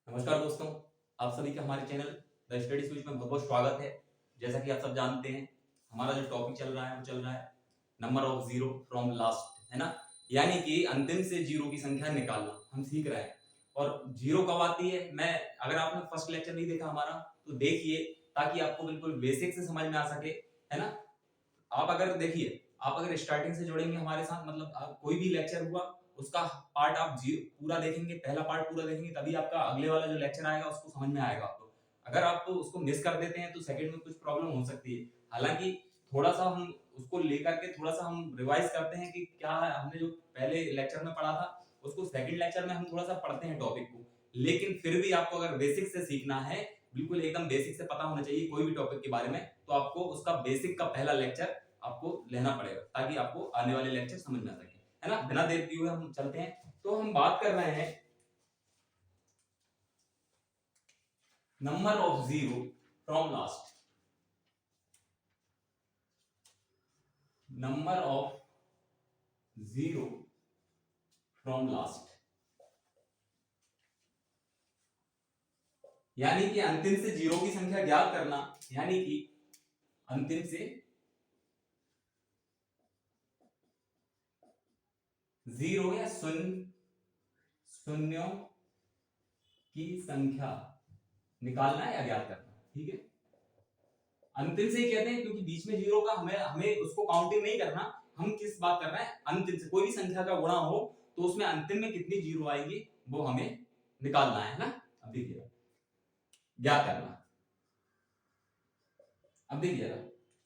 नमस्कार दोस्तों, आप सभी का हमारे चैनल द स्टडी स्विच में बहुत बहुत स्वागत है। जैसा कि आप सब जानते हैं, हमारा जो टॉपिक चल रहा है वो चल रहा है number of zero from last, है ना। यानी कि अंतिम से जीरो की संख्या निकालना हम सीख रहे हैं। और जीरो कब आती है, मैं अगर आपने फर्स्ट लेक्चर नहीं देखा हमारा तो देखिए, ताकि आपको बिल्कुल बेसिक से समझ में आ सके, है ना। आप अगर देखिए, आप अगर स्टार्टिंग से जुड़ेंगे हमारे साथ, मतलब कोई भी लेक्चर हुआ उसका पार्ट आप पूरा देखेंगे, पहला पार्ट पूरा देखेंगे, तभी आपका अगले वाला जो लेक्चर आएगा उसको समझ में आएगा आपको। अगर आप उसको मिस कर देते हैं तो सेकंड में कुछ प्रॉब्लम हो सकती है। हालांकि थोड़ा सा हम उसको लेकर के थोड़ा सा हम रिवाइज करते हैं कि क्या है, हमने जो पहले लेक्चर में पढ़ा था उसको सेकंड लेक्चर में हम थोड़ा सा पढ़ते हैं टॉपिक को। लेकिन फिर भी आपको अगर बेसिक से सीखना है, बिल्कुल एकदम बेसिक से पता होना चाहिए कोई भी टॉपिक के बारे में, तो आपको उसका बेसिक का पहला लेक्चर आपको लेना पड़ेगा, ताकि आपको आने वाले लेक्चर समझ में आ सके, है ना। बिना देर किए हुए हम चलते हैं। तो हम बात कर रहे हैं number of zero from last. Number of zero from last यानी कि अंतिम से जीरो की संख्या ज्ञात करना, यानी कि अंतिम से जीरो या शून्यों की संख्या निकालना या ज्ञात करना, ठीक है। अंतिम से ही कहते हैं क्योंकि बीच में जीरो का हमें हमें उसको काउंटिंग नहीं करना। हम किस बात कर रहे हैं, अंतिम से कोई भी संख्या का गुणा हो तो उसमें अंतिम में कितनी जीरो आएगी वो हमें निकालना है ना। अब देखिए, ज्ञात करना। अब देखिएगा,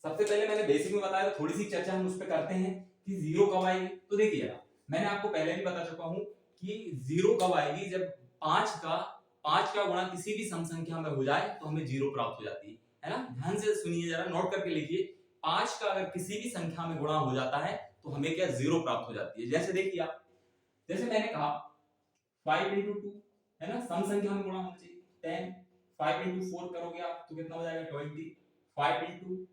सबसे पहले मैंने बेसिक में बताया, थोड़ी सी चर्चा हम उस पर करते हैं कि जीरो कब आएगी। तो देखिएगा, मैंने आपको पहले भी बता चुका हूं कि जीरो कब आएगी, जब पांच का गुणा किसी भी सम संख्या में हो जाए तो हमें जीरो प्राप्त हो जाती है ना। ध्यान से सुनिए, जरा नोट करके लिखिए। पांच का अगर किसी भी संख्या में गुणा हो जाता है तो हमें क्या, जीरो प्राप्त हो जाती है। जैसे देखिए आप, जैसे मैंने कहा 5 इंटू 2, है ना, सम संख्या में गुणा होना चाहिए 10। 5 इंटू 4 करोगे आप तो कितना हो जाएगा 20। 5 इंटू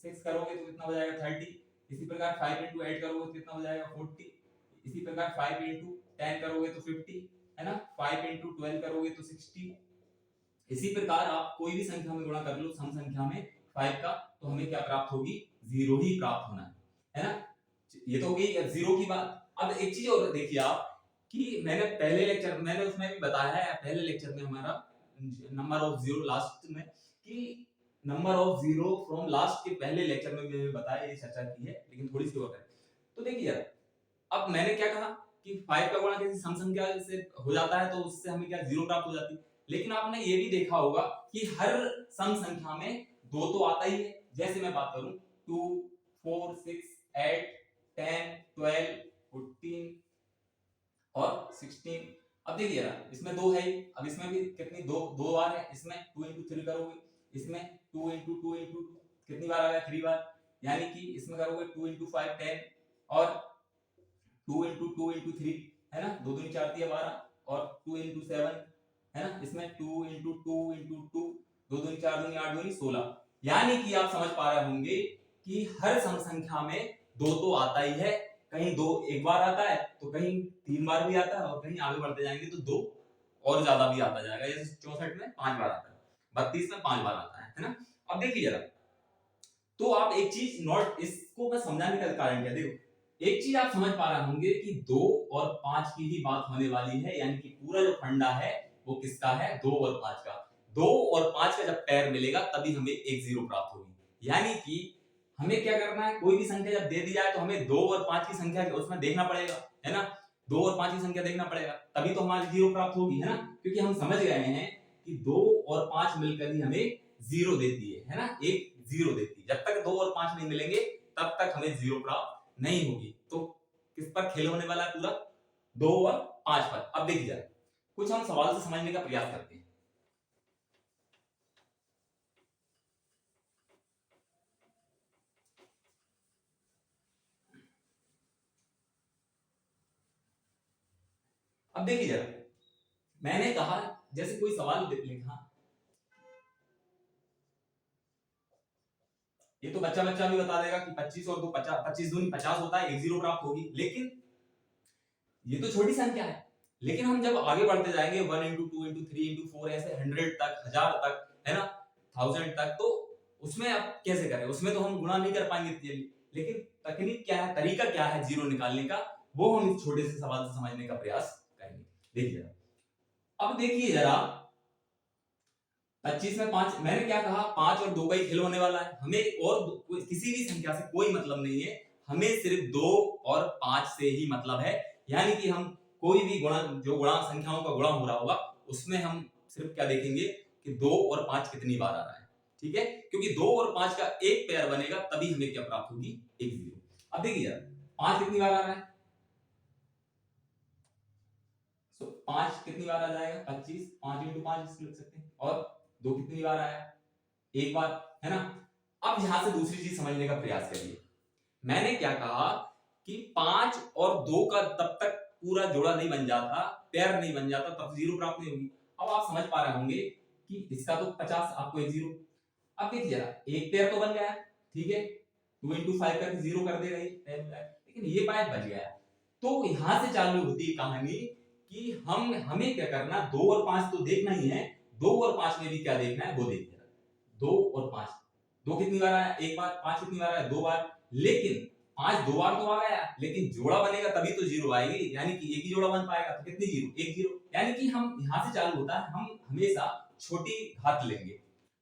6 करोगे तो कितना हो जाएगा 30। इसी प्रकार 5 इंटू 8 करोगे तो कितना हो जाएगा 40। इसी प्रकार 5 इंटू 10 करोगे तो 50, है ना। 5 इंटू 12 करोगे तो 60। इसी प्रकार आप कोई भी संख्या में गुणा कर लो सम संख्या में 5 का, तो हमें क्या प्राप्त होगी, जीरो ही प्राप्त होना है ना। ये तो हो गई जीरो की बात। अब एक चीज और देखिए आप, कि मैंने पहले लेक्चर मैंने उसमें भी बताया है, पहले लेक्चर में हमारा नंबर ऑफ जीरो लास्ट में, कि number of zero from last के पहले लेक्चर में मैंने बताया, ये चर्चा की है, लेकिन थोड़ी सी और है। तो देखिए यार, अब मैंने क्या कहा कि 5 का गुणा किसी सम संख्या से हो जाता है तो उससे हमें क्या, जीरो प्राप्त हो जाती है। लेकिन आपने ये भी देखा होगा कि हर सम संख्या में दो तो आता ही है। जैसे मैं बात करूं 2, 4, 6, 8, 10, 12, 14 और 16। अब देखिए ना, इसमें दो है, अब इसमें भी कितनी, दो दो बार है। इसमें 2 इंटू 3 करोगे, इसमें 2 इंटू 2 इंटू कितनी बार आ गया, 3 बार। यानी कि इसमें करोगे 2 इंटू 5 10 और 2 इंटू 2 इंटू 3, है ना, 2 दूनी 4 दिया 12 और 2 इंटू 7, है ना। इसमें 2 इंटू 2 इंटू 2, 2 दूनी 4 दूनी 8 दूनी 16। यानी कि आप समझ पा रहे होंगे कि हर सम संख्या में दो तो आता ही है। कहीं दो एक बार आता है तो कहीं 3 बार भी आता है, और कहीं आगे बढ़ते जाएंगे तो दो और ज्यादा भी आता जाएगा। जैसे 64 में 5 बार आता है, 32 में 5 बार आता है ना। अब देखिए जरा, तो आप एक चीज नोट, इसको मैं समझाने का कारण क्या, देखो एक चीज आप समझ पा रहे होंगे कि 2 और 5 की ही बात होने वाली है। यानी कि पूरा जो फंडा है वो किसका है, 2 और 5 का। 2 और 5 का जब पैर मिलेगा तभी हमें एक जीरो प्राप्त होगी। यानी कि हमें क्या करना है, कोई भी संख्या जब दे दी जाए तो हमें 2 और 5 की संख्या उसमें देखना पड़ेगा, है ना। 2 और 5 की संख्या देखना पड़ेगा, तभी तो हमारी जीरो प्राप्त होगी, है ना। क्योंकि हम समझ गए हैं कि 2 और 5 मिलकर ही हमें जीरो देती है ना, एक जीरो देती है। जब तक 2 और 5 नहीं मिलेंगे तब तक हमें जीरो प्राप्त नहीं होगी। तो किस पर खेल होने वाला है पूरा, 2 और 5 पर। अब देखिए जरा, कुछ हम सवाल से समझने का प्रयास करते हैं। अब देखिए जरा, मैंने कहा जैसे कोई सवाल लिखा, ये तो बच्चा बच्चा भी बता देगा कि 25 और 2 50, 25 दूनी 50 होता है, एक जीरो प्राप्त होगी। लेकिन ये तो छोटी संख्या है, लेकिन हम जब आगे बढ़ते जाएंगे 1 इंटू 2 इंटू 3 इंटू 4 ऐसे 100 तक, 1000 तक, है ना, 1000 तक, तो उसमें अब कैसे करें? उसमें तो हम गुणा नहीं कर पाएंगे इतनी जल्दी। लेकिन तकनीक क्या है, तरीका क्या है जीरो निकालने का, वो हम इस छोटे से सवाल से समझने का प्रयास करेंगे। देखिए अब देखिए जरा 25 में 5, मैंने क्या कहा, 5 और 2 का ही खेल होने वाला है। हमें और किसी भी संख्या से कोई मतलब नहीं है, हमें सिर्फ 2 और 5 से ही मतलब है। यानी कि हम कोई भी गुणा, जो गुणांक संख्याओं का गुणा हो रहा होगा, उसमें हम सिर्फ क्या देखेंगे कि 2 और 5 कितनी बार आ रहा है। ठीक है, क्योंकि 2 और 5 का एक पेयर बनेगा तभी हमें क्या प्राप्त होगी, एक जीरो। अब देखिए यार 5 कितनी बार आ रहा है, 5 कितनी बार आ जाएगा, 25, 5 इंटू 5 लिख सकते हैं। और 2 कितनी बार आया, एक बार, है ना। अब यहां से दूसरी चीज समझने का प्रयास करिए। मैंने क्या कहा कि 5 और 2 का तब तक पूरा जोड़ा नहीं बन जाता, पेयर नहीं बन जाता, तब जीरो प्राप्त नहीं होगी। अब आप समझ पा रहे होंगे कि इसका तो 50, आपको एक जीरो। अब देखिए जरा, एक पेयर तो बन गया, ठीक है, 2 इंटू 5 करके जीरो कर देगा, लेकिन ये पार्ट बच गया। तो यहां से चालू होती है कहानी कि हमें क्या करना, 2 और 5 तो देखना ही है, 2 और 5 में भी क्या देखना है वो देखिए। 2 और 5, 2 कितनी बार आया, एक बार, 5 कितनी बार आया, 2 बार। लेकिन 5 2 बार तो आ गया, लेकिन जोड़ा बनेगा तभी तो जीरो आएगी, यानी कि एक ही जोड़ा बन पाएगा, तो कितनी जीरो, एक जीरो। यानी कि हम यहां से चालू होता है, हम हमेशा छोटी घात लेंगे।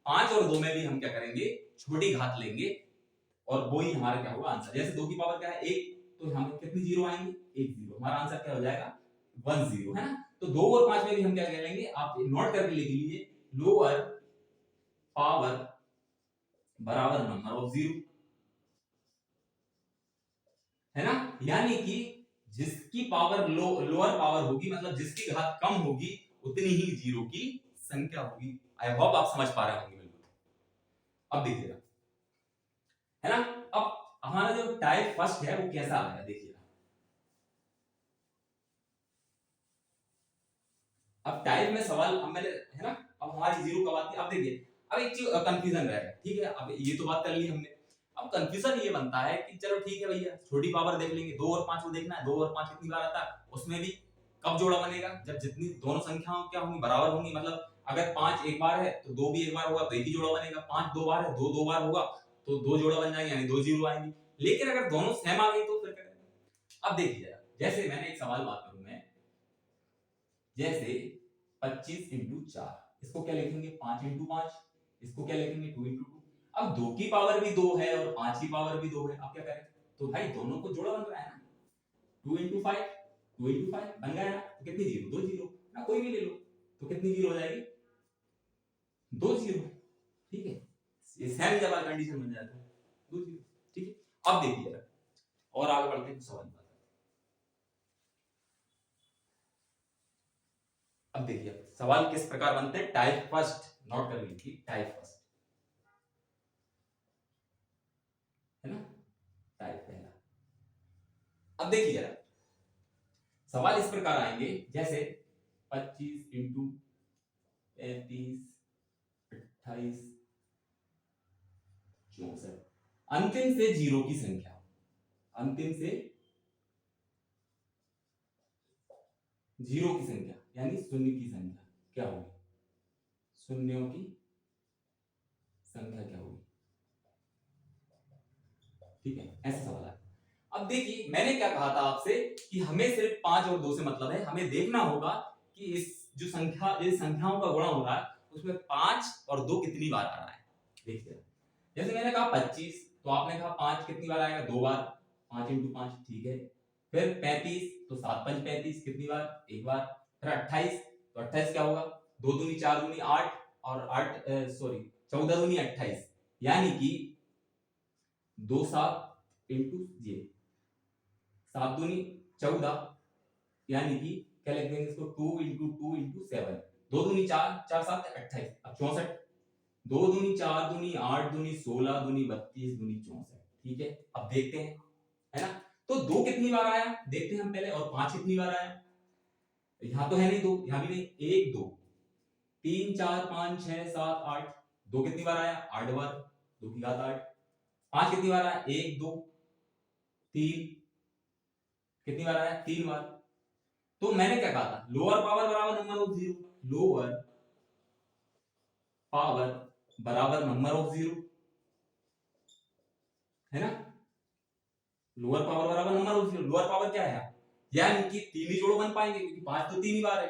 5 और 2 में भी हम क्या करेंगे, छोटी घात लेंगे, और वो ही हमारा क्या होगा आंसर। जैसे 2 की पावर क्या है, 1, तो हमें कितनी जीरो आएंगे, एक जीरो। हमारा आंसर क्या हो जाएगा, 1 जीरो, है ना। तो 2 और 5 में भी हम क्या कर लेंगे, आप नोट करके लिख लीजिए, लोअर पावर बराबर नंबर ऑफ जीरो, है ना। यानी कि जिसकी पावर लोअर पावर होगी, मतलब जिसकी घात कम होगी, उतनी ही जीरो की संख्या होगी। आई होप आप समझ पा रहे होंगे बिल्कुल। अब देखिएगा, है ना। अब हमारा जो टाइप फर्स्ट है वो कैसा आया, देखिए। अब टाइप में सवाल, अब मैंने, है ना, अब हमारी जीरो कब आती है, अब देखिए। अब एक चीज कंफ्यूजन रहेगा, ठीक है। अब ये तो बात कर ली हमने। अब कंफ्यूजन ये बनता है कि चलो ठीक है भैया, छोटी पावर देख लेंगे, 2 और 5 को देखना है, 2 और 5 कितनी बार आता है, उसमें भी कब जोड़ा बनेगा, जब जितनी दोनों संख्याओं क्या होंगी, बराबर होंगी। मतलब अगर 5 एक बार है तो 2 भी एक बार होगा, तो एक ही जोड़ा बनेगा। 5 दो बार है, 2 दो बार होगा, तो 2 जोड़ा बन जाएंगे, यानी 2 जीरो आएंगे। लेकिन अगर दोनों सेम आ गई तो फिर क्या करेंगे। अब देखिए जरा, जैसे मैंने एक सवाल बात करूं मैं, जैसे 25 इंटू 4, इसको क्या लिखेंगे, 5 इंटू 5, इसको क्या लिखेंगे, 2 इंटू 2। अब 2 की पावर भी 2 है और 5 की पावर भी 2 है, अब क्या करें। तो भाई दोनों को जोड़ा बन रहा है ना, 2 इंटू 5, 2 इंटू 5 बन गया ना, तो कितनी जीरो, 2 जीरो ना, कोई भी ले लो, तो कितनी जीरो हो जाएगी, 2 जीरो। ठीक है, ये सेम जब कंडीशन बन जाता है, 2 जीरो। ठीक है, अब देखिए जरा, और आगे बढ़ते हैं सवाल। अब देखिए सवाल किस प्रकार बनते हैं, टाइप फर्स्ट, नोट कर लीजिए, टाइप फर्स्ट, है ना, टाइप पहला। अब देखिए जरा, सवाल इस प्रकार आएंगे, जैसे 25 इंटू 35, 28, 64, अंतिम से जीरो की संख्या, अंतिम से जीरो की संख्या यानी शून्य की संख्या क्या होगी, शून्यों की संख्या क्या होगी। ठीक है, ऐसा सवाल है। अब देखिए मैंने क्या कहा था आपसे कि हमें सिर्फ 5 और 2 से मतलब है, हमें देखना होगा कि इस जो संख्या, ये संख्याओं का गुणा हो रहा है, उसमें 5 और 2 कितनी बार आ रहा है। देखिए जैसे मैंने कहा 25, तो आपने कहा 5 कितनी बार आएगा, 2 बार, 5 इंटू 5, ठीक है। फिर 35, तो 7 5 35 कितनी बार, एक बार। फिर 28, तो 28 क्या होगा, 2 दूनी 4 दूनी 8, और 8 सॉरी 14 दूनी 28, यानी कि 2 7 इंटू ये 7 दूनी 14, यानी कि क्या लिख देंगे इसको, 2 इंटू 2 इंटू 7, 2 दूनी 4, 4 7 28, अब 64, 2 दूनी 4 दूनी 8 दूनी 16 दूनी 32 दूनी 64। ठीक है, अब देखते हैं, है ना। तो 2 कितनी बार आया देखते हैं हम पहले, और 5 कितनी बार आया, यहां तो है नहीं 2, यहां भी नहीं, 1 2 3 4 5 6 7 8, 2 कितनी बार आया, 8 बार, 2 की घात 8। 5 कितनी बार आया, 1 2 3, कितनी बार आया, 3 बार। तो मैंने क्या कहा था, लोअर पावर बराबर number of zero, lower power बराबर नंबर ऑफ जीरो, है ना। लोअर पावर बराबर number of zero, lower power क्या है, यानी कि तीन ही जोड़ो बन पाएंगे क्योंकि पांच तो तीन ही बार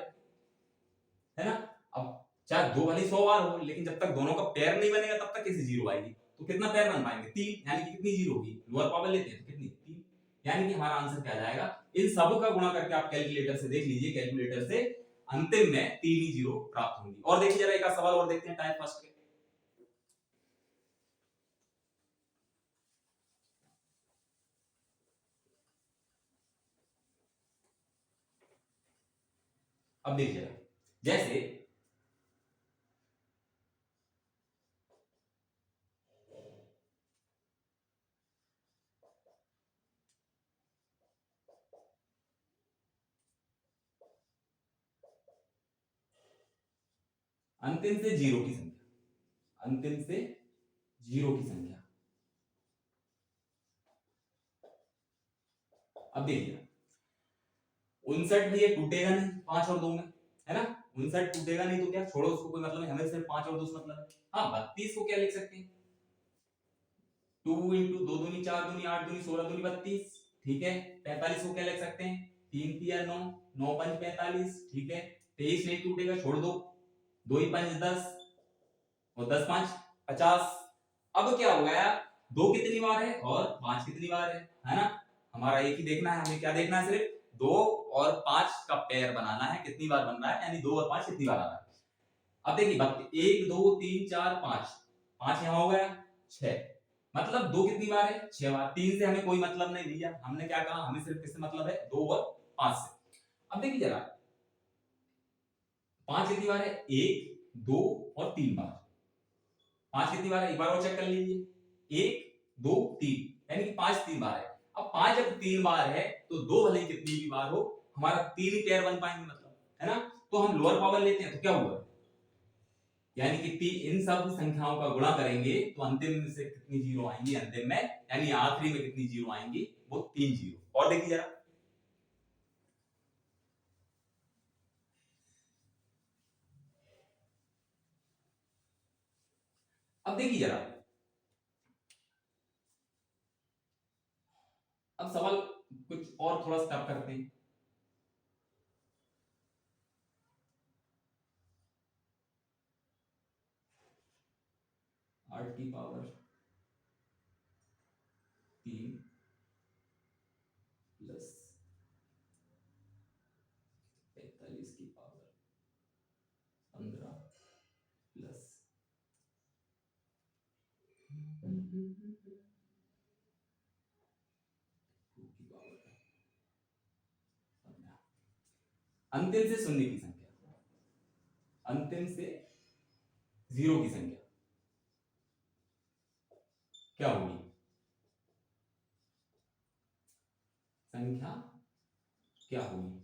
है ना। अब चाहे दो भले 100 बार हो, लेकिन जब तक दोनों का पेयर नहीं बनेगा तब तक कैसे जीरो आएगी। तो कितना पेयर बन पाएंगे, तीन, यानी कि कितनी जीरो होगी, लोअर पावर लेते हैं तो कितनी, तीन। यानी कि हमारा आंसर क्या जाएगा, इन सब का गुणा करके आप कैलकुलेटर से देख लीजिए, कैलकुलेटर से अंतिम में तीन ही जीरो प्राप्त होंगी। और देखिए जरा एक सवाल और देखते हैं टाइप फर्स्ट के। अब देखिए जैसे अंतिम से जीरो की संख्या, अंतिम से जीरो की संख्या। अब देखिए 59 भी ये टूटेगा नहीं पांच और दो में, है ना। 59 टूटेगा नहीं तो क्या, छोड़ो उसको, कोई मतलब नहीं, हमें सिर्फ पांच और दो से मतलब है। हाँ 32 को क्या लिख सकते हैं, 2 इंटू दो दूनी चार दूनी आठ दूनी 16 दूनी 32, ठीक है। 45 को क्या लिख सकते हैं, तीन तिया नौ, नौ पंच 45, ठीक है। 23 नहीं टूटेगा, छोड़ दो, दो ही पंच 10 और 10 पांच 50। अब क्या हो गया, दो कितनी बार है और पांच कितनी बार है ना। हमारा एक ही देखना है, हमें क्या देखना है, सिर्फ दो और पांच का पेयर बनाना है, कितनी बार बन रहा है, यानी दो और पांच कितनी बार आ रहा है। अब देखिए एक दो तीन चार पांच, पांच यहां हो गया, छह, मतलब दो कितनी बार है, छह बार। तीन से हमें कोई मतलब नहीं दिया, हमने क्या कहा, हमें सिर्फ किससे मतलब है, दो और पांच से। अब देखिए जरा पांच कितनी बार है, एक दो और तीन बार। पांच कितनी बार है, एक बार और चेक कर लीजिए, एक दो तीन, यानी कि पांच तीन बार है। अब पांच जब तीन बार है तो दो भले ही कितनी भी बार हो, हमारा तीन ही पेयर बन पाएंगे मतलब, है ना। तो हम लोअर पावर लेते हैं तो क्या हुआ, यानी कि इन सब संख्याओं का गुणा करेंगे तो अंतिम में से कितनी जीरो आएंगी, अंतिम में यानी आखिरी में कितनी जीरो आएंगी, वो तीन जीरो। और देखिए जरा अब देखिए जरा, अब सवाल कुछ और थोड़ा सा टफ करते हैं। आठ की पावर तीन प्लस 45 की पावर 15 प्लस अंतिम से शून्य की संख्या, अंतिम से जीरो की संख्या क्या होगी, संख्या क्या होगी।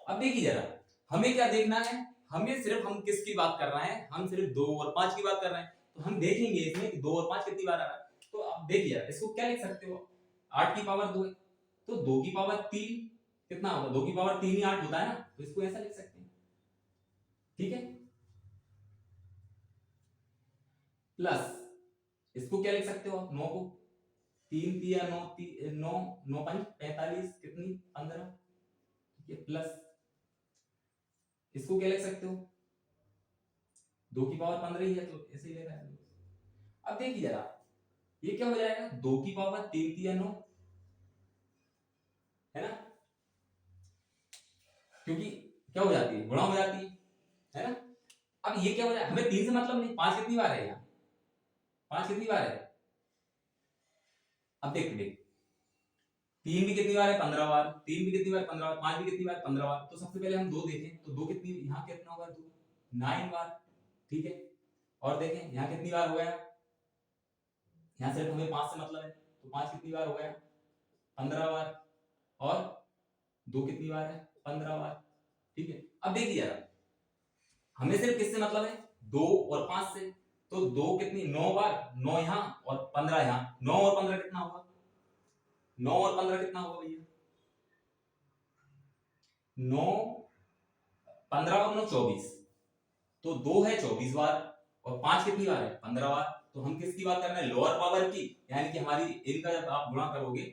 अब देखिए जरा हमें क्या देखना है, हमें सिर्फ, हम किसकी बात कर रहे हैं, हम सिर्फ दो और पांच की बात कर रहे हैं। तो हम देखेंगे इसमें कि दो और पांच कितनी बार आ रहा है। तो अब देखिए यार इसको क्या लिख सकते हो, आठ की पावर दो है तो दो की पावर तीन कितना होगा, दो की पावर तीन ही आठ होता है ना, तो इसको ऐसा लिख सकते हैं, ठीक है। प्लस इसको क्या लिख सकते हो आप, नौ को, तीन तिया नौ, नौ, नौ पंच 45 कितनी 15, ठीक है। प्लस इसको क्या लिख सकते हो, दो की पावर 15 ही है तो ऐसे ही लेना है। अब देखिए जरा ये क्या हो जाएगा, दो की पावर तीन तिया नौ, है ना, क्योंकि क्या हो जाती है, गुणा हो जाती है ना। अब ये क्या हो जाए, हमें तीन से मतलब नहीं, पांच कितनी बार है यहाँ, पांच कितनी बार है। अब देख तीन भी कितनी बार है, 15 बार, तीन भी कितनी बार 15 बार, पांच भी कितनी बार 15 बार। तो सबसे पहले हम दो देखें, तो दो कितनी, यहाँ कितना होगा, दो 9 बार, ठीक है। और देखें यहाँ कितनी बार हो गया, यहाँ सिर्फ हमें पांच से मतलब है, तो पांच कितनी बार हो गया, 15 बार। और दो कितनी बार है, 15 बार, ठीक है। अब देखिए यार हमें सिर्फ किससे मतलब है, दो और पांच से। तो दो कितनी, 9 बार, 9 यहाँ और 15 यहाँ, 9 और 15 कितना होगा, 9 और 15 कितना होगा भैया, 9 15 और 9 24, तो 2 है 24 बार और 5 कितनी बार है 15 बार। तो हम किसकी बात कर रहे हैं, लोअर पावर की, यानी कि हमारी इनका जब आप गुणा करोगे,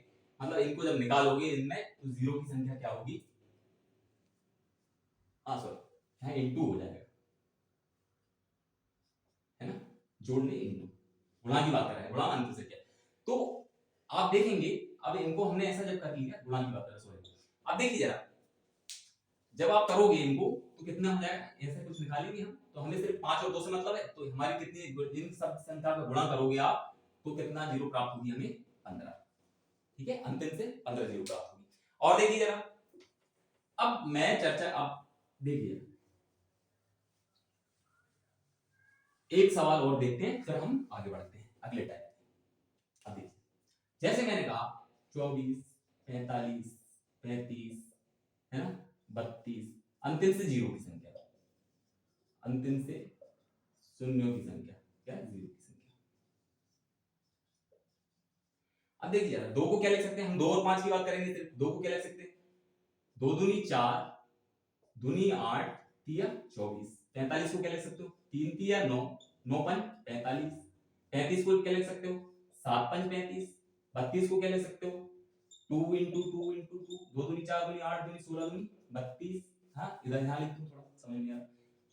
मतलब इनको जब निकालोगे इनमें, तो जीरो की संख्या क्या होगी, सॉरी यहाँ इंटू हो जाएगा, है ना, जोड़ने इंटू, गुणा की बात कर रहे हैं, गुणा अंत से क्या। तो आप देखेंगे, अब इनको हमने ऐसा जब कर लिया, गुणा की बात कर रहे हैं, सॉरी, अब देखिए जरा, जब आप करोगे इनको तो कितना हो जाएगा, ऐसे कुछ निकालेंगे हम, तो हमें सिर्फ 5 और 2 से मतलब है, तो हमारी कितनी, इन सब संख्या का गुणा करोगे आप तो कितना जीरो प्राप्त होगी हमें 15, ठीक है, अंतिम से 15 जीरो प्राप्त होगी। और देखिए जरा, अब मैं चर्चा, अब देखिए एक सवाल और देखते हैं, फिर हम आगे बढ़ते हैं अगले टाइप। अब देखिए, जैसे मैंने कहा 24 45 35, है ना, 32, अंतिम से जीरो की संख्या, अंतिम से शून्यों की संख्या, क्या है, जीरो की संख्या। अब देखिए जरा, दो को क्या लिख सकते हैं हम, 2 और 5 की बात करेंगे, सिर्फ 2 को क्या लिख सकते हैं, 2 दूनी 4, दूनी 8, तिया 24, 45 को क्या लिख सकते हो, 3 तिया 9, 9 पंच 45, 35 को क्या लिख सकते हो, 7 पंच 35, 32 को क्या लिख सकते हो, 2 इंटू 2 इंटू 2, 2 दूनी 4 दूनी 8 दूनी 16 दूनी 32, हाँ इधर यहाँ लिख दो, थोड़ा समझ नहीं आ रहा,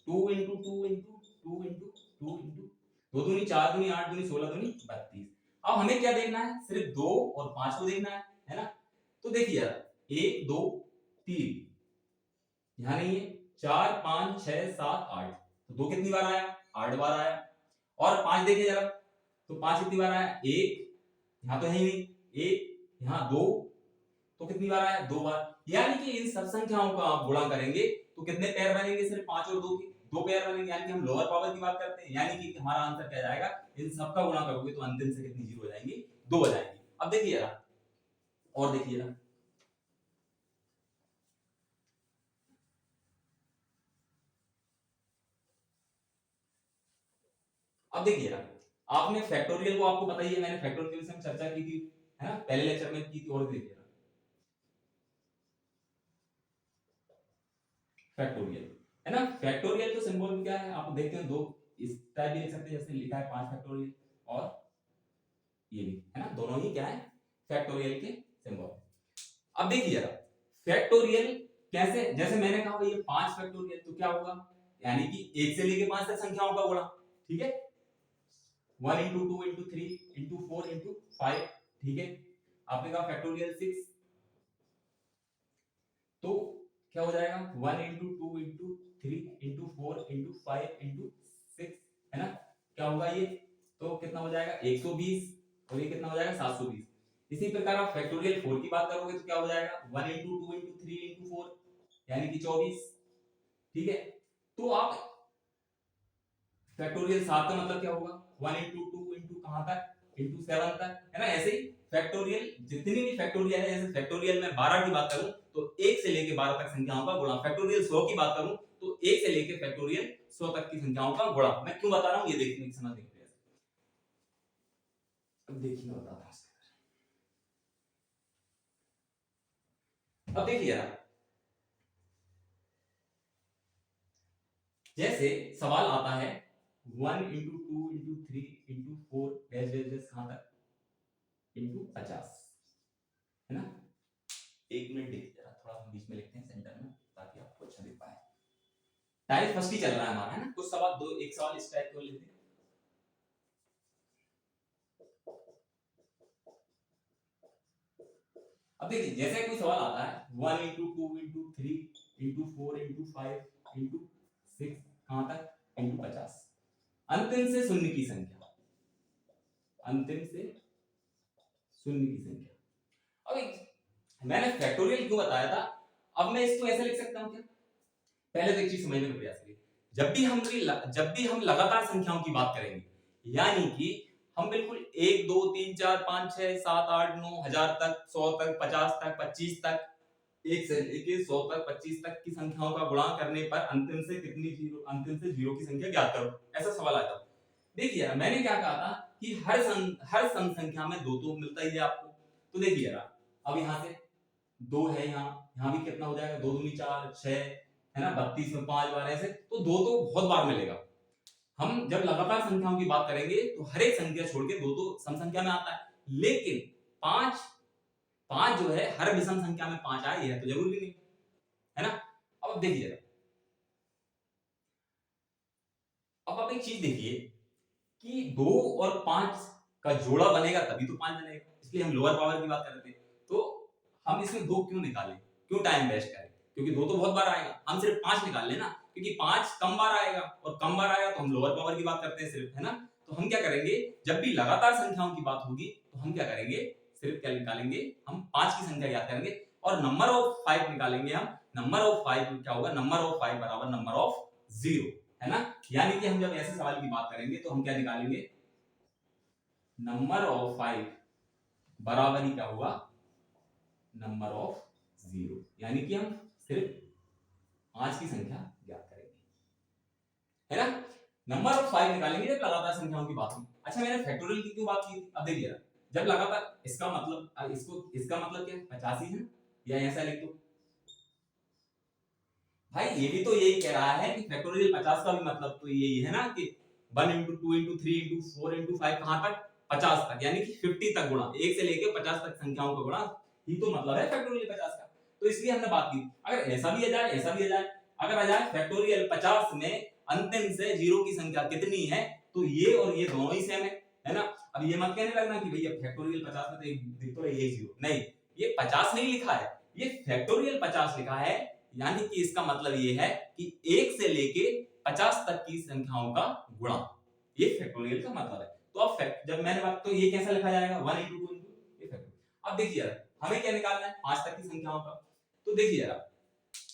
2 इंटू 2 इंटू 2 इंटू 2 इंटू 2 दूनी 4 दूनी 8 दूनी 16 दूनी 32। अब हमें क्या देखना है, सिर्फ 2 और 5 को देखना है ना। तो देखिए यार, 1 2 3 यहाँ नहीं है, 4 5 6 7 8, तो 2 कितनी बार आया, 8 बार आया। और 5 देखिए जरा, तो 5 कितनी बार आया, 1 यहाँ तो है ही नहीं, 1 यहाँ 2, तो कितनी बार आया, 2 बार। यानी कि इन सब संख्याओं का आप गुणा करेंगे तो कितने पेयर बनेंगे, सिर्फ 5 और 2 के 2 पेयर बनेंगे, यानी कि हम लोअर पावर की बात करते हैं, यानी कि हमारा आंसर क्या जाएगा, इन सब का गुणा करोगे तो अंतिम से कितनी जीरो हो जाएंगी, 2 हो जाएंगी। अब देखिए जरा, और देखिए जरा, अब देखिए जरा, आपने फैक्टोरियल को, आपको पता ही है, मैंने फैक्टोरियल के विषय में चर्चा की थी, है ना, पहले लेक्चर में की थी। और देखिए फैक्टोरियल, है ना, फैक्टोरियल तो सिंबल क्या है, आप देखते हैं, दो इस टाइप भी लिख सकते हैं, जैसे लिखा है 5 फैक्टोरियल, और ये भी, है ना, दोनों ही क्या है, फैक्टोरियल के सिंबल। अब देखिए जरा, फैक्टोरियल कैसे, जैसे मैंने कहा ये 5 फैक्टोरियल, तो क्या होगा, यानी कि 1 से लेके 5 तक संख्याओं का गुणा, ठीक है, 1 इंटू 2 इंटू 3 इंटू 4 इंटू 5, ठीक है। आपने कहा फैक्टोरियल 6, तो क्या हो जाएगा, 1 into 2 into 3 into 4 into 5 into 6, है ना, क्या होगा ये, तो कितना हो जाएगा 120, और ये कितना हो जाएगा 720। इसी प्रकार आप फैक्टोरियल 4 की बात करोगे तो क्या हो जाएगा, 1 इंटू 2 इंटू 3 इंटू 4, यानी कि 24, ठीक है। तो आप फैक्टोरियल 7 का मतलब क्या होगा, 1 इंटू 2 इंटू कहां तक, इंटू 7 तक, है ना। ऐसे ही फैक्टोरियल जितनी भी फैक्टोरियल है, जैसे फैक्टोरियल में 12 की बात करूं तो 1 से लेके 12 तक संख्याओं का गुणा, फैक्टोरियल 100 की बात करूं तो 1 से लेके फैक्टोरियल 100 तक की संख्याओं का गुणा। मैं क्यों बता रहा हूं, ये देखने की समझने की प्रयास। अब देखिए मैं बताता हूं, अब देखिए यार, जैसे सवाल आता है 1 into 2 into 3 into 4 dash dash dash कहां तक, इंटू 50, है ना। एक मिनट देखिए जरा, थोड़ा हम बीच में लिखते हैं सेंटर में, ताकि आपको अच्छा दिख पाए। टाइम फर्स्ट ही चल रहा है हमारा, है ना, कुछ सवाल, दो एक सवाल इस टाइप के लेते हैं। अब देखिए, जैसे कोई सवाल आता है 1 into 2 into 3 into 4 into 5 into 6 कहां तक, इंटू 50, अंतिम से शून्य की संख्या, अंतिम से शून्य की संख्या। अब मैंने फैक्टोरियल क्यों बताया था, अब मैं इसको ऐसे लिख सकता हूं क्या, पहले तो एक चीज समझने का प्रयास करिए, जब भी हम लगातार संख्याओं की बात करेंगे, यानी कि हम बिल्कुल 1 2 3 4 5 6 7 8 9 1000 तक, 100 तक, 50 तक, 25 तक, 1 से लेके 100 तक, 25 तक की संख्याओं का गुणा करने पर अंतिम से कितनी जीरो, अंतिम से जीरो की संख्या ज्ञात करो, ऐसा सवाल आता है। देखिए मैंने क्या कहा था कि हर सम संख्या में दो तो मिलता ही है आपको। तो देखिए अब यहां से 2 है यहाँ भी कितना हो जाएगा, 2 दूनी 4, 6 है ना, 32 में 5 बार ऐसे, तो 2 तो बहुत बार मिलेगा। हम जब लगातार संख्याओं की बात करेंगे तो हर एक संख्या छोड़ के 2 तो सम संख्या में आता है, लेकिन 5 जो है हर विषम संख्या में 5 आए ये तो जरूरी नहीं है ना। अब देखिए, अब आप एक चीज देखिए कि 2 और 5 का जोड़ा बनेगा तभी तो 5 बनेगा, इसलिए हम लोअर पावर की बात कर रहे थे। तो हम इसमें 2 क्यों निकालें, क्यों टाइम वेस्ट करें, क्योंकि 2 तो बहुत बार आएगा, हम सिर्फ 5 निकाल लेना, क्योंकि 5 कम बार आएगा और कम बार आएगा तो हम लोअर पावर की बात करते हैं सिर्फ, है ना। तो हम क्या करेंगे, जब भी लगातार संख्याओं की बात होगी तो हम क्या करेंगे, सिर्फ क्या निकालेंगे, हम 5 की संख्या याद करेंगे और नंबर ऑफ 5 निकालेंगे हम। नंबर ऑफ 5 क्या होगा, नंबर ऑफ 5 बराबर नंबर ऑफ 0, है ना। यानी कि हम जब ऐसे सवाल की बात करेंगे तो हम क्या निकालेंगे, नंबर ऑफ 5 बराबर ही क्या होगा, नंबर ऑफ 0, यानी कि हम सिर्फ 5 की संख्या ज्ञात करेंगे, है ना। नंबर ऑफ 5 निकालेंगे जब लगातार संख्याओं की बात होगी। अच्छा, मैंने फैक्टोरियल की क्यों बात की थी, अब देखिए जब लगातार, इसका मतलब इसका मतलब क्या है, 50 ही है, या ऐसा लिख दो भाई, ये भी तो यही कह रहा है कि फैक्टोरियल 50 का भी मतलब तो यही है ना कि 1 into 2 into 3 into 4 into 5 कहां तक, 50 तक, यानी कि 50 तक गुणा, 1 से लेके 50 तक संख्याओं का गुणा ही तो मतलब है फैक्टोरियल 50 का। तो इसलिए हमने बात की, अगर ऐसा भी आ जाए, ऐसा भी आ जाए, अगर आ जाए फैक्टोरियल 50 में अंतिम से 0 की संख्या कितनी है, तो ये और ये दोनों ही सेम है ना। अब ये मत कहने लगना कि भैया फैक्टोरियल 50 में तो एक दिख तो रही है 0, नहीं, ये 50 नहीं लिखा है, ये फैक्टोरियल 50 लिखा है, यानी कि इसका मतलब ये है कि 1 से लेके 50 तक की संख्याओं का गुणा, ये फैक्टोरियल का मतलब है। तो अब जब मैंने बात, तो ये कैसा लिखा जाएगा, 1 into 2 into ये फैक्टोरियल। अब देखिए यार, हमें क्या निकालना है, 5 तक की संख्याओं का। तो देखिए यार,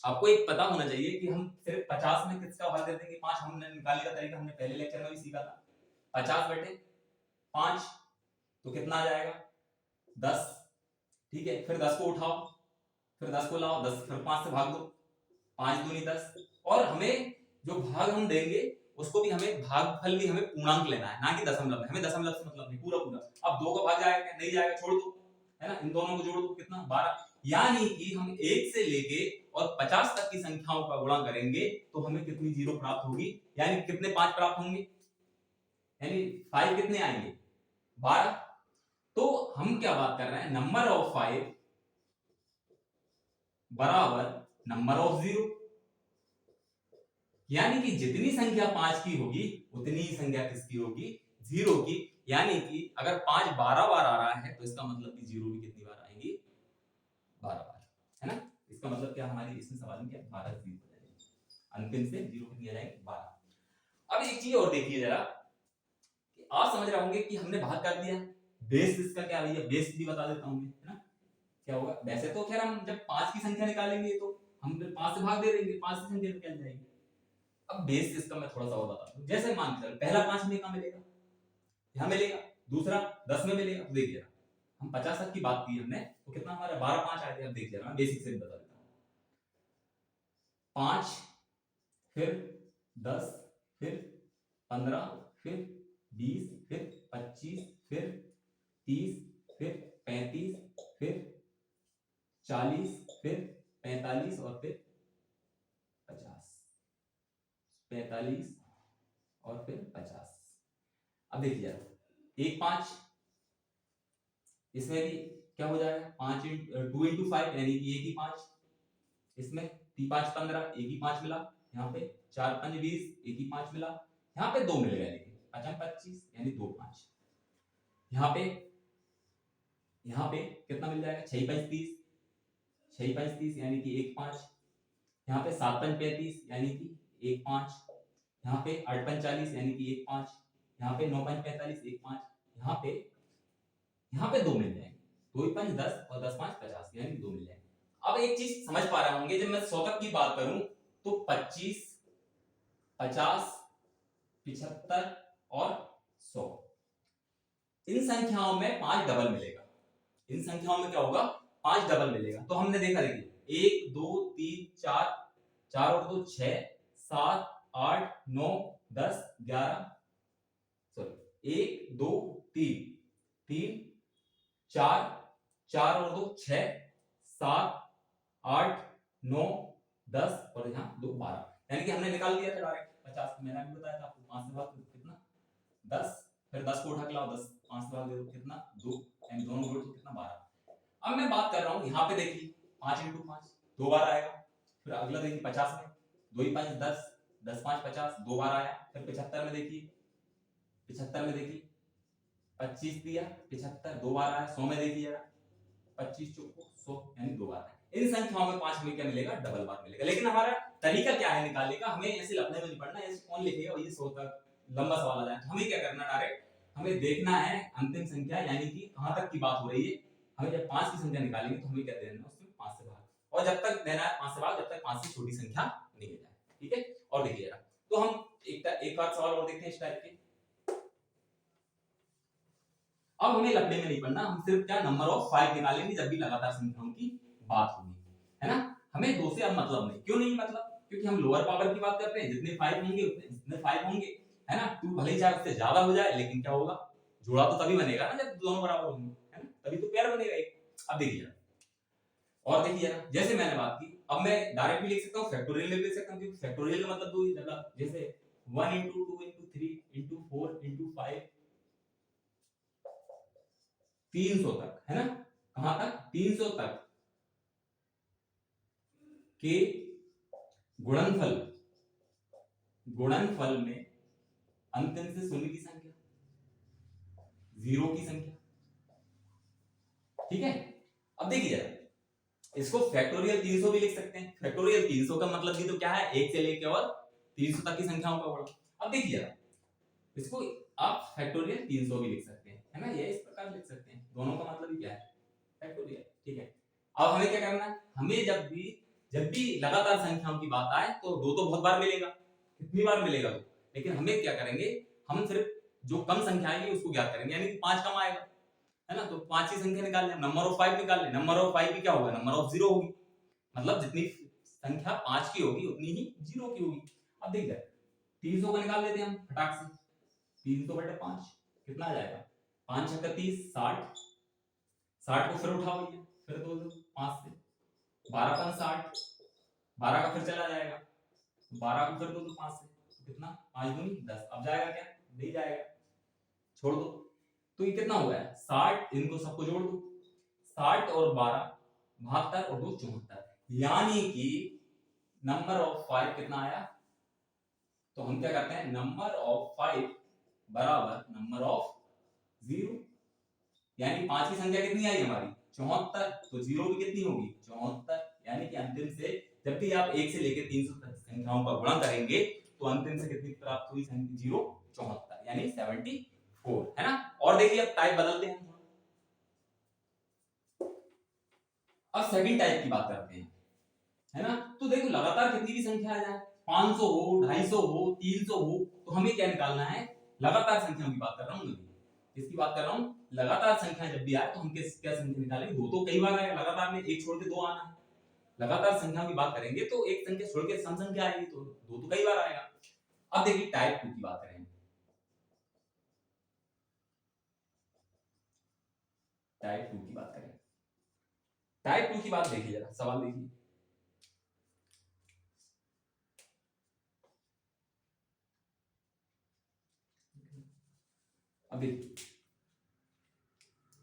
आपको एक पता होना चाहिए कि हम सिर्फ 50 में किसका भाग दे देंगे, 5 हमने निकालने का तरीका हमने पहले लेक्चर में भी सीखा था। 50 बटे 5 तो कितना आ जाएगा, 10, ठीक है। फिर 10 को उठाओ, फिर 10 को लाओ, 10 फिर 5 से भाग दो, 5 दूनी 10, और हमें जो भाग हम देंगे उसको भी हमें भागफल भी हमें पूर्णांक लेना है, ना कि दशमलव में। हमें दशमलव से मतलब नहीं, पूरा पूरा। अब 2 का भाग जाएगा क्या, नहीं जाएगा, छोड़ दो, है ना। इन दोनों को जोड़ दो, कितना, 12। यानी कि हम 1 से लेके और 50 तक की संख्याओं का गुणा करेंगे तो हमें कितनी 0 प्राप्त होगी, यानी कितने 5 प्राप्त होंगे, यानी 5 कितने आएंगे, 12। तो हम क्या बात कर रहे हैं, नंबर ऑफ 5 बराबर नंबर ऑफ 0, यानी कि जितनी संख्या 5 की होगी उतनी ही संख्या किसकी होगी, 0 की। यानी कि अगर 5 12 बार आ रहा है तो इसका मतलब कि 0 भी कितनी बार आएंगी, 12 बार, है ना। इसका मतलब क्या, हमारी इसमें सवाल में क्या 12 0 हो जाएगी, अंतिम से 0 कितनी आ जाएगी, 12। अब एक चीज और देखिए जरा, कि आप समझ रहे होंगे कि हमने भाग कर दिया, बेस इसका क्या भैया, बेस भी बता देता हूं मैं, है ना। क्या होगा, वैसे तो खैर हम जब 5 की संख्या निकालेंगे तो हम फिर 5 से भाग दे देंगे, 5 की संख्या निकल जाएगी। अब बेस इसका मैं थोड़ा सा और बता दूं, जैसे मान के चलो पहला 5 हमें कहां मिलेगा, यहां मिलेगा, दूसरा 10 में मिलेगा। तो देखिए हम 50 तक की बात की हमने, तो कितना हमारा 12 5 आए थे। अब देखिए मैं बेसिक से बता देता हूं, 5 फिर 10 फिर 15 फिर 20 फिर 25 फिर 30 फिर 35 फिर 40 फिर 45 और फिर 50, 45 और फिर 50। अब देखिए एक 5, इसमें भी क्या हो जाएगा, 5 2 into 5 यानी कि एक ही 5, इसमें 5 15 एक ही 5 मिला, यहाँ पे 4 5 20 एक ही 5 मिला, यहाँ पे 2 मिलेगा, लेकिन 5 25 यानी 2 5, यहाँ पे कितना मिल जाएगा, 6 5 30, 6 5 30 यानी कि एक 5, यहाँ पे 7 5 35 यानी कि एक 5, यहाँ पे 8 5 40 यानी कि एक 5, यहाँ पे 9 5 45 एक 5, यहाँ पे 2 मिल जाएंगे, 2 5 10 और 10 5 50 यानी 2 मिल जाएंगे। अब एक चीज समझ पा रहे होंगे, जब मैं 100 तक की बात करूं तो 25 50 75 और 100, इन संख्याओं में 5 डबल मिलेगा, इन संख्याओं में क्या होगा, 5 डबल मिलेगा। तो हमने देखा, देखिए 1 2 3 4, 4 और 2 6 7 8 9 10 11, सॉरी 1 2 3 3 4 4 और 2 6 7 8 9 10 और यहाँ 2 12, यानी कि हमने निकाल लिया था डायरेक्ट 50। मैंने अभी बताया था आपको 5 से भाग दो कितना 10, फिर 10 को उठा के लाओ 10 5 से भाग दे दो कितना 2, यानी दोनों जोड़ तो कितना 12। अब मैं बात कर रहा हूँ यहाँ पे देखिए 5 × 5 2 बार आएगा, फिर अगला देखिए 50 में 2 × 5 10 10 5 50 2 बार आया, फिर 75 में देखिए 25 दिया 75 2 बार आया, 100 में देखिए 25 चौको 100 यानी 2 बार। इन संख्याओं में 5 में क्या मिलेगा डबल बार मिलेगा। लेकिन हमारा तरीका क्या है निकालने का, हमें ऐसे लफड़े में नहीं पड़ना, ऐसे कौन लिखेगा वही 100 तक लंबा सवाल आ जाए। हमें क्या करना डायरेक्ट हमें देखना है अंतिम संख्या यानी कि कहां तक की बात हो रही है। हमें जब 5 की संख्या निकालेंगे तो हमें क्या देना है उसमें 5 से भाग, और जब तक देना है 5 से भाग जब तक 5 से छोटी संख्या नहीं हो जाए। ठीक है, और देखिए जरा तो हम एक और सवाल और देखते हैं इस टाइप के। अब हमें लफड़े में नहीं पड़ना, हम सिर्फ क्या नंबर ऑफ 5 निकालेंगे जब भी लगातार संख्याओं की बात होगी, है ना। हमें 2 से अब मतलब नहीं, क्यों नहीं मतलब, क्योंकि हम लोअर पावर की बात करते हैं, जितने 5 होंगे जितने 5 होंगे, है ना। 2 भले ही चाहे उससे ज्यादा हो जाए, लेकिन क्या होगा जोड़ा तो तभी बनेगा ना जब दोनों बराबर होंगे, है ना, तभी तो पेयर बनेगा एक। अब देखिए और देखिए ना, जैसे मैंने बात की, अब मैं डायरेक्ट भी लिख सकता हूँ, फैक्टोरियल भी लिख सकता हूँ, क्योंकि फैक्टोरियल का मतलब 2 ही, मतलब जैसे 1 × 2 × 3 × 4 × 5 300 तक, है ना, कहां तक 300 तक के गुणनफल गुणनफल में अंतिम से शून्य की संख्या, जीरो की संख्या। ठीक है, अब देखिए जरा इसको फैक्टोरियल 300 भी लिख सकते हैं। फैक्टोरियल 300 का मतलब भी तो क्या है, 1 से लेके और 300 तक की संख्याओं का गुणा। अब देखिए जरा इसको आप फैक्टोरियल 300 भी लिख सकते हैं, है ना, ये इस प्रकार लिख सकते हैं, दोनों का मतलब ही क्या है फैक्टोरियल। ठीक है, अब हमें क्या करना है, हमें जब भी लगातार संख्याओं की बात आए तो 2 तो बहुत बार मिलेगा, कितनी बार मिलेगा 2, लेकिन हमें क्या करेंगे, हम सिर्फ जो कम संख्या आएगी उसको ज्ञात करेंगे, यानी 5 कम आएगा, है ना, तो 5 की संख्या निकाल लें, नंबर ऑफ 5 निकाल लें, नंबर ऑफ 5 भी क्या होगा नंबर ऑफ 0 होगी, मतलब जितनी संख्या 5 की होगी उतनी ही 0 की होगी। अब देखिए 300 को निकाल लेते हैं हम फटाक से, 300/5 कितना आ जाएगा, 5 × 30 60, 60 को फिर उठाओ, ये फिर दो 5 से 12 × 60, 12 का फिर चला जाएगा, 12 को फिर दो तो 5 से, तो कितना 5 दूनी 10, अब जाएगा क्या नहीं जाएगा, छोड़ दो। तो ये कितना हो गया 60, इनको सबको जोड़ दो, 60 और 12 72 और 2 74, यानी कि नंबर ऑफ 5 कितना आया, तो हम क्या करते हैं नंबर ऑफ 5 बराबर नंबर ऑफ 0, यानी 5 की संख्या कितनी आई हमारी 74, तो 0 भी कितनी होगी 74, यानी कि अंतिम से जब भी आप 1 से लेकर 300 तक संख्याओं का गुणा करेंगे तो अंतिम से कितनी प्राप्त हुई संख्या 0 74, यानी 74, है ना। और देखिए अब टाइप बदलते हैं, अब सेकंड टाइप की बात करते हैं, है ना। तो देखो लगातार कितनी भी संख्या आ जाए, 500 हो 250 हो 300 हो, तो हमें क्या निकालना है, लगातार संख्याओं की बात कर रहा हूं मैं, किसकी बात कर रहा हूं, लगातार संख्या जब भी आए तो हम क्या संख्या निकालेंगे, 2 तो कई बार आएगा लगातार में, 1 छोड़ के 2 आना है, लगातार संख्याओं की बात करेंगे तो एक संख्या छोड़ के सम संख्या आएगी, तो 2 तो कई बार आएगा। अब देखिए टाइप 2 की बात करें, टाइप 2 की बात करें, टाइप 2 की बात देखिए जरा, सवाल देखिए, अब देखिए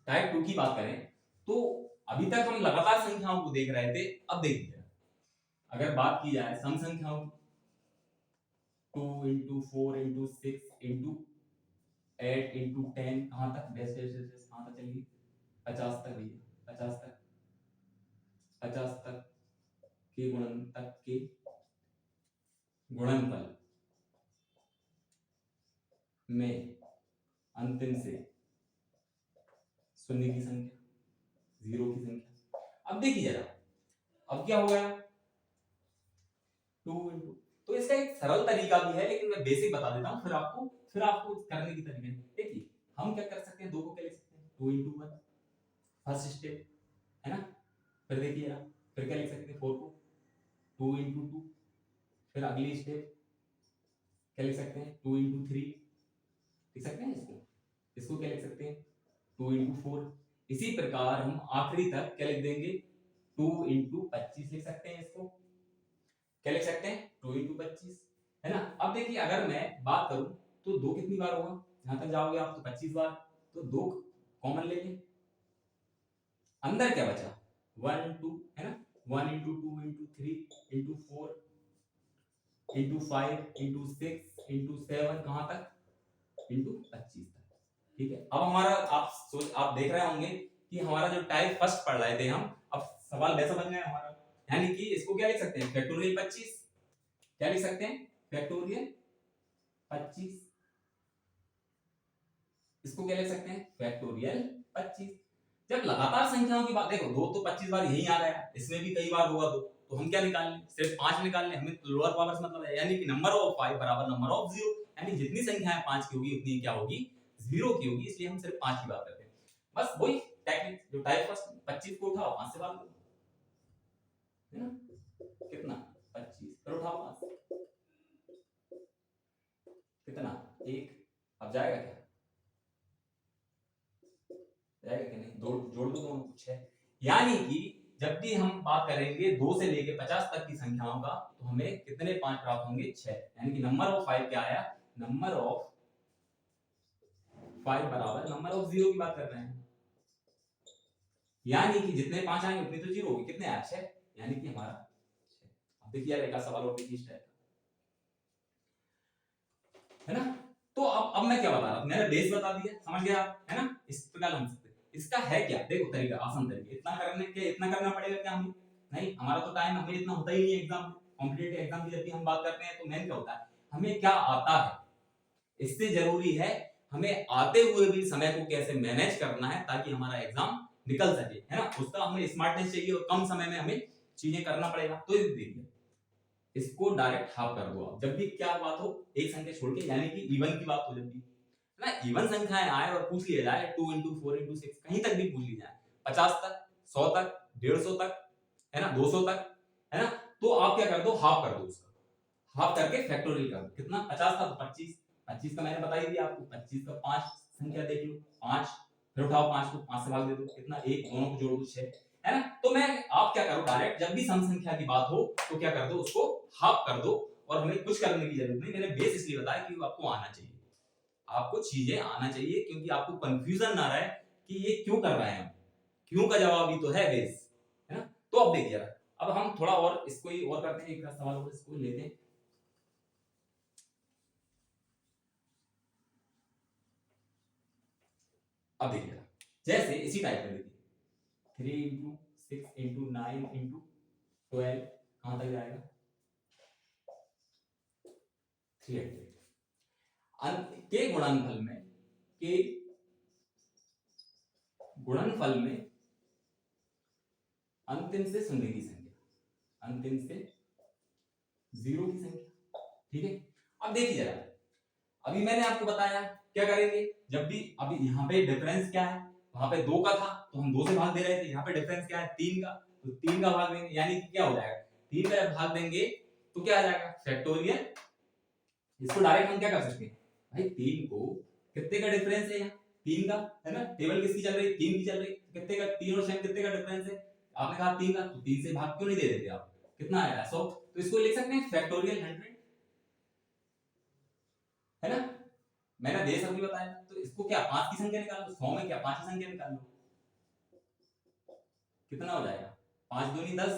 टाइप 2 की बात करें तो अभी तक हम लगातार संख्याओं को देख रहे थे, अब देखिए अगर बात की जाए सम संख्याओं की, 2 × 4 × 6 × 8 × 10 कहां तक डैश डैश डैश कहां तक चलेगी 50 तक, भैया 50 तक, 50 तक के गुणनफल में अंतिम से शून्य की संख्या, 0 की संख्या। अब देखिए जरा अब क्या हो गया 2 × तो इसका एक सरल तरीका भी है, लेकिन मैं बेसिक बता देता हूं, फिर आपको करने की तरीके। देखिए हम क्या कर सकते हैं, 2 को क्या लिख सकते हैं 2 × 1 फर्स्ट स्टेप, है ना, फिर देखिए फिर क्या लिख सकते हैं 4 को 2 × 2, फिर अगली स्टेप क्या लिख सकते हैं 2 × 3 लिख सकते हैं, इसको क्या लिख सकते हैं 2 × 4, इसी प्रकार हम आखिरी तक क्या लिख देंगे 2 इंटू 25 लिख सकते हैं इसको। क्या लिख सकते हैं? 2 इंटू 25, है ना। अब देखिए अगर मैं बात करूं तो 2 कितनी बार होगा, जहां तक जाओगे आप तो 25 बार, तो 2 कॉमन ले लें, अंदर क्या बचा 1 2, है ना। 1 into 2 into 3 into 4 into 5 into 6 into 7, कहां तक इंटू 25 तक। ठीक है, अब हमारा आप देख रहे होंगे कि हमारा जो टाइप फर्स्ट पढ़ रहे थे हम, अब सवाल वैसा बन गया हमारा, यानी कि इसको क्या लिख सकते हैं फैक्टोरियल 25। क्या लिख सकते हैं फैक्टोरियल 25। इसको क्या लिख सकते हैं फैक्टोरियल 25। जब लगातार संख्याओं की बात, देखो 2 तो 25 बार यही आ गया, इसमें भी कई बार होगा 2, तो हम क्या निकाल लें, सिर्फ 5 निकाल लें, हमें लोअर पावर से मतलब है, यानी कि नंबर ऑफ 5 बराबर नंबर ऑफ 0, यानी जितनी संख्याएं 5 की होगी उतनी क्या होगी 0 की होगी, इसलिए हम सिर्फ 5 की बात करते हैं। बस वही टेक्निक जो टाइप फर्स्ट 25 को उठाओ 5 से भाग दो, है ना, कितना 25, फिर उठाओ 5, कितना 1, अब जाएगा क्या, जाएगा कि नहीं, जोड़ दो दोनों, कुछ है। यानी कि जब भी हम बात करेंगे 2 से लेके 50 तक की संख्याओं का, तो हमें कितने 5 प्राप्त होंगे 6, यानी कि नंबर ऑफ 5 क्या आया, नंबर ऑफ 5 बराबर नंबर ऑफ 0 की बात कर रहे हैं, यानी कि जितने 5 आएंगे उतनी तो 0 होगी, कितने आए 6, यानी कि हमारा 6। अब देखिए यार एक सवाल और देखिए इस टाइप का, है ना। तो अब मैं क्या बता रहा हूं, मैंने बेस बता दिया, समझ गया आप, है ना। इस प्रकार हम सकते, इसका है क्या, देखो तरीका आसान तरीका, इतना करना पड़ेगा क्या हमें, नहीं, हमारा तो टाइम हमें इतना होता ही नहीं है एग्जाम में, कॉम्पिटिटिव एग्जाम की जब भी हम बात करते हैं तो मेन क्या होता है, हमें क्या आता है, इससे जरूरी है हमें आते हुए भी समय को कैसे मैनेज करना है ताकि हमारा एग्जाम निकल सके, है ना। उसका हमें स्मार्टनेस चाहिए और कम समय में हमें चीजें करना पड़ेगा। तो देखिए इसको डायरेक्ट हाफ कर दो आप, जब भी क्या बात हो एक संख्या छोड़ के, यानी कि इवन की बात हो, जब भी ना इवन संख्याएं आए और पूछ लिया जाए 2 इंटू 4 इंटू 6, कहीं तक भी पूछ ली जाए, 50 तक, 100 तक, 150 तक, है ना, 200 तक, है ना, तो आप क्या कर दो हाफ कर दो उसका, हाफ करके फैक्टोरियल कर दो, कितना 50 था तो 25, 25 का मैंने बता ही दिया आपको, 25 का 5 संख्या देख लो 5, फिर उठाओ 5 को 5 से भाग दे दो, कितना 1, दोनों को जोड़ दो 6, है ना। तो मैं आप क्या करो डायरेक्ट जब भी सम संख्या की बात हो तो क्या कर दो उसको हाफ कर दो, और हमें कुछ करने की जरूरत नहीं, मैंने बेस इसलिए बताया कि आपको आना चाहिए, आपको चीजें आना चाहिए, क्योंकि आपको कंफ्यूजन ना रहे कि ये क्यों कर रहे हैं हम, क्यों का जवाब ही तो है बेस, है ना। तो अब देखिए अब हम थोड़ा और इसको ही और करते हैं, एक सवाल और इसको लेते हैं। अब देखिए जैसे इसी टाइप में देखिए 3 इंटू 6 इंटू 9 इंटू 12, कहां तक जाएगा 300। के गुणनफल में अंतिम से शून्य की संख्या, अंतिम से 0 की संख्या, ठीक है। अब देखिए जरा, अभी मैंने आपको बताया क्या करेंगे, जब भी अभी यहाँ पे डिफरेंस क्या है, वहां पे 2 का था तो हम 2 से भाग दे रहे थे, यहाँ पे डिफरेंस क्या है 3 का, तो 3 का भाग देंगे, यानी कि क्या हो जाएगा 3 का भाग देंगे तो क्या आ जाएगा फैक्टोरियल। इसको डायरेक्ट हम क्या कर सकते हैं भाई, 3 को कितने का डिफरेंस है यहाँ 3 का, है ना, टेबल किसकी चल रही है 3 की चल रही है, कितने का 3 और 6 कितने का डिफरेंस है, आपने कहा 3 का, तो 3 से भाग क्यों नहीं दे देते आप, कितना आया 100, तो इसको लिख सकते हैं फैक्टोरियल 100, है ना। मैंने बेस अभी बताया, तो इसको क्या 5 की संख्या निकाल लो, 100 में क्या 5 की संख्या निकाल लो, कितना हो जाएगा 5 दूनी 10,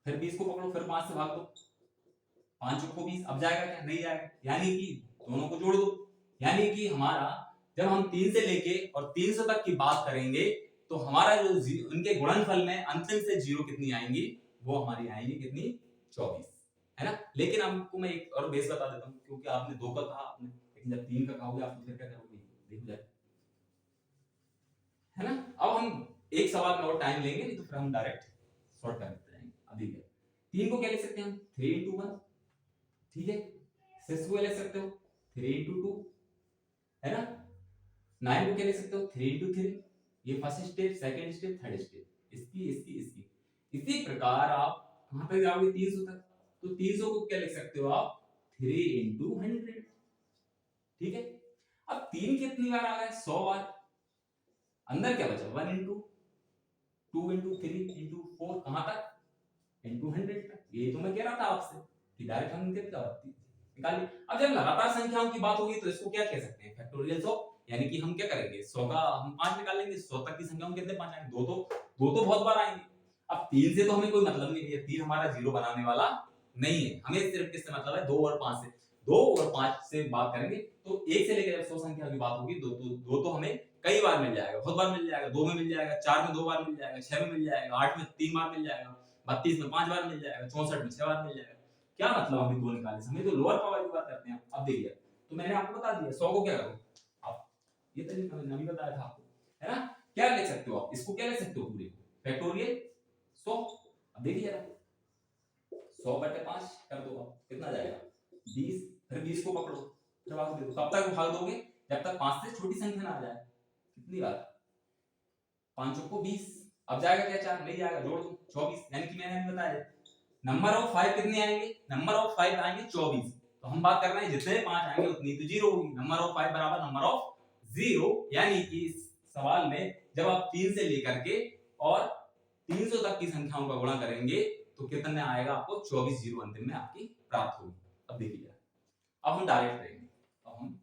फिर 20 को पकड़ो, फिर 5 से भाग दो, 5 चौको 20, अब जाएगा क्या नहीं जाएगा, यानी कि दोनों को जोड़ दो, यानी कि हमारा जब हम 3 से लेके और 300 तक की बात करेंगे तो हमारा जो उनके गुणनफल में अंतिम से 0 कितनी आएंगी, वो हमारी आएंगी कितनी 24, है ना। लेकिन आपको मैं एक और बेस बता देता हूँ, क्योंकि आपने 2 का कहा आपने, लेकिन जब 3 का कहोगे आप तो फिर क्या करोगे देखो जाए, है ना। अब हम एक सवाल में और टाइम लेंगे, नहीं तो फिर हम डायरेक्ट सॉल्व कर देते हैं। अभी 3 को क्या लिख सकते हैं हम 3 इंटू 1, ठीक है, 6 को लिख सकते हो 3 इंटू 2, है ना, 9 को क्या लिख सकते हो 3 इंटू 3, ये first step, second step, third step, इसकी इसकी इसकी, इसी प्रकार आप कहां तक जाओगे 300 तक, तो 300 को क्या लिख सकते हो आप 3 इंटू 100, ठीक है। अब 3 कितनी बार आ गया 100 बार, अंदर क्या बचा 1 इंटू 2 into 3 into 4 कहां तक, into 100 तक। ये तो मैं कह रहा था आपसे कि डायरेक्ट हम कितना निकालिए। अब जब लगातार संख्याओं की बात होगी तो इसको क्या कह सकते हैं, फैक्टोरियल ऑफ, यानी कि हम क्या करेंगे 100 का हम 5 निकालेंगे, 100 तक की संख्याओं में कितने 5 आएंगे, दो तो बहुत बार आएंगे। अब 3 से तो हमें कोई मतलब नहीं है, 3 हमारा जीरो बनाने वाला नहीं है, हमें सिर्फ किससे मतलब है, 2 और 5 से। 2 और 5 से बात करेंगे तो 1 से लेकर जब 100 संख्या की बात होगी, दो तो हमें कई बार मिल जाएगा, बहुत बार मिल जाएगा, 2 में मिल जाएगा, 4 में 2 बार मिल जाएगा, 6 में मिल जाएगा, 8 में 3 बार मिल जाएगा, 32 में 5 बार मिल जाएगा, 64 में 6 बार मिल जाएगा। क्या मतलब हमें 2 निकालने से, हमें तो लोअर पावर की बात करते हैं। अब देखिए, तो मैंने आपको बता दिया 100 को क्या करो आप, ये तरीका मैंने अभी बताया था आपको, है ना। क्या लिख सकते हो आप, इसको क्या लिख सकते हो पूरे फैक्टोरियल 100। अब देखिए जरा 100 बटे 5 कर दो आप, कितना जाएगा 20, फिर 20 को पकड़ो, फिर भाग दे दो, कब तक भाग दोगे, जब तक 5 से छोटी संख्या ना आ जाए। कितनी बार, 5 को 20, अब जाएगा क्या 4 नहीं जाएगा, जोड़ दो 24, यानी कि मैंने अभी बताया नंबर ऑफ 5 कितने आएंगे, नंबर ऑफ 5 आएंगे 24। तो हम बात कर रहे हैं जितने 5 आएंगे उतनी तो जीरो होगी, नंबर ऑफ 5 बराबर नंबर ऑफ 0, यानी कि इस सवाल में जब आप 3 से लेकर के और 300 तक की संख्याओं का गुणा करेंगे तो कितने आएगा आपको, 24 जीरो अंतिम में आपकी प्राप्त होगी। अब देखिए अब हम डायरेक्ट करेंगे, अब हम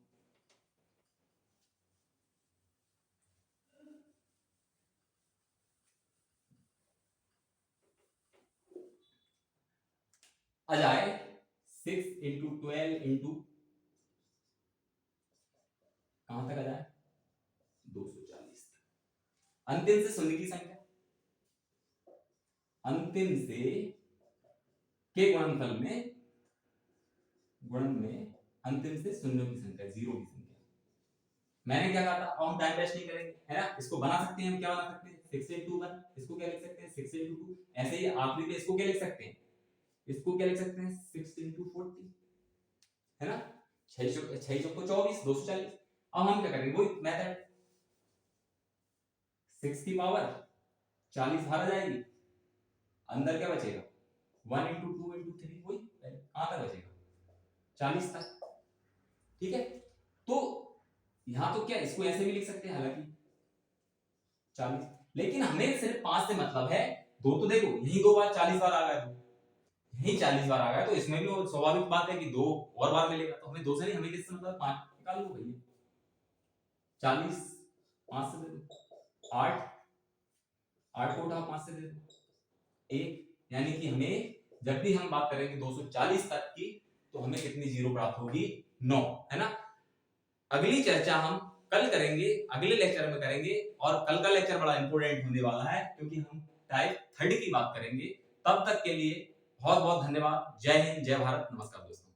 आ जाए 6 into 12 into कहां तक आ जाए 240 तक, अंतिम से शून्य की संख्या, अंतिम से के गुणनफल में गुणन में अंतिम से शून्य की संख्या, जीरो की संख्या। मैंने क्या कहा था, अब हम टाइम वेस्ट नहीं करेंगे, है ना। इसको बना सकते हैं, हम क्या बना सकते हैं 6 into 1, इसको क्या लिख सकते हैं 6 into 2, ऐसे ही आखिरी पे इसको क्या लिख सकते हैं, इसको क्या लिख सकते हैं 6 into 40, है ना। 6 को 24, 240। अब हम क्या करेंगे, वही मेथड, 6 की पावर 40 बाहर आ जाएगी, अंदर क्या बचेगा 1 into 2 into 3, वही कहां तक बचेगा 40 तक, ठीक है। तो यहां तो क्या इसको ऐसे भी लिख सकते हैं, हालांकि 40, लेकिन हमें सिर्फ 5 से मतलब है, दो तो देखो यही 2 बार 40 बार आ गया, तो यही 40 बार आ गया, तो इसमें भी स्वाभाविक बात है कि 2 और बार मिलेगा, तो हमें 2 से नहीं, हमें किससे मतलब 5 निकाल लो भैया, 40 5 से दे दो, 8 को उठाओ 5 से दे दो 1, यानी कि हमें जब भी हम बात करेंगे 240 तक की तो हमें कितनी जीरो प्राप्त होगी 9, है ना। अगली चर्चा हम कल करेंगे, अगले लेक्चर में करेंगे, और कल का लेक्चर बड़ा इंपॉर्टेंट होने वाला है क्योंकि हम टाइप 3 की बात करेंगे। तब तक के लिए बहुत बहुत धन्यवाद। जय हिंद, जय भारत, नमस्कार दोस्तों।